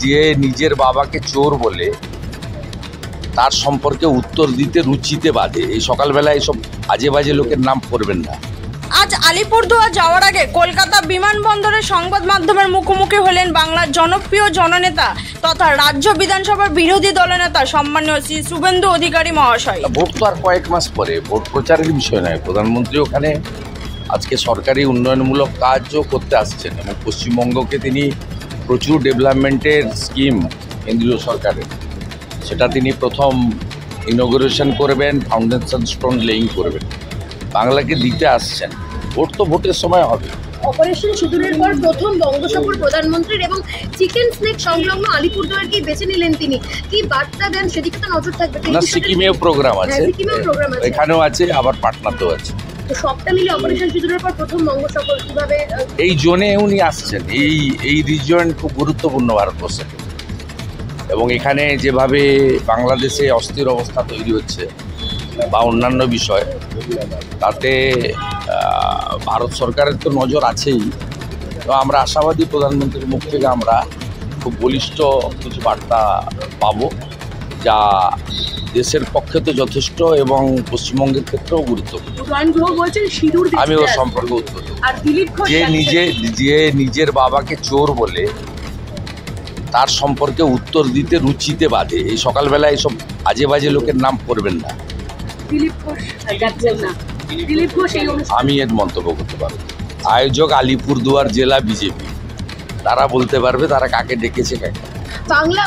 যে নিজের বাবাকে চোর বলে তার সম্পর্কে উত্তর দিতে রুচিতে বাধে। এই সকালবেলা এইসব আজে বাজে লোকের নাম করবেন না। আজ আলিপুরদুয়ার যাওয়ার আগে কলকাতা বিমানবন্দরে সংবাদ মাধ্যমের মুখোমুখি হলেন বাংলার জনপ্রিয় জননেতা তথা রাজ্য বিধানসভার বিরোধী দলনেতা সম্মানীয় শ্রী শুভেন্দু অধিকারী মহাশয়। ভোট তো আর কয়েক মাস পরে, ভোট প্রচারের বিষয় নয়। প্রধানমন্ত্রী ওখানে আজকে সরকারি উন্নয়নমূলক কাজও করতে আসছেন এবং পশ্চিমবঙ্গকে তিনি প্রচুর ডেভেলপমেন্টের স্কিম কেন্দ্রীয় সরকারের, সেটা তিনি প্রথম ইনগুরেশন করবেন, ফাউন্ডেশন স্টোন লেইং করবেন, বাংলাকে দিতে আসছেন। ভোট তো ভোটের সময় হবে। অপারেশন সিঁদুরের পর প্রথম বঙ্গসফর প্রধানমন্ত্রীর এবং চিকেন স্নেক সংলগ্ন আলিপুরদুয়ারকেই বেছে নিলেন তিনি। কি বার্তা দেন সেদিকে তো নজর থাকবে। না, সিকিমেও প্রোগ্রাম আছে, আছে, এখানেও আছে, আবার পাটনাতেও আছে। তো সবটা মিলে অপারেশন সিঁদুরের পর প্রথম বঙ্গসফর কিভাবে এই জোনে উনি আসছেন। এই রিজিয়ন খুব গুরুত্বপূর্ণ ভারতবর্ষের, এবং এখানে যেভাবে বাংলাদেশে অস্থির অবস্থা তৈরি হচ্ছে বা অন্যান্য বিষয়, তাতে ভারত সরকারের তো নজর আছেই। তো আমরা আশাবাদী প্রধানমন্ত্রীর মুখ থেকে আমরা খুব বলিষ্ঠ কিছু বার্তা পাব, যা দেশের পক্ষে তো যথেষ্ট এবং পশ্চিমবঙ্গের ক্ষেত্রেও গুরুত্বপূর্ণ। আমি ওর সম্পর্কে উত্তর দেব। যে নিজের বাবাকে চোর বলে তার সম্পর্কে উত্তর দিতে রুচিতে বাধে। এই সকালবেলা এইসব আজে বাজে লোকের নাম করবেন না। আমি এর মন্তব্য করতে পারবো। আয়োজক আলিপুরদুয়ার জেলা বিজেপি, তারা বলতে পারবে তারা কাকে ডেকেছে কাকে। বাংলা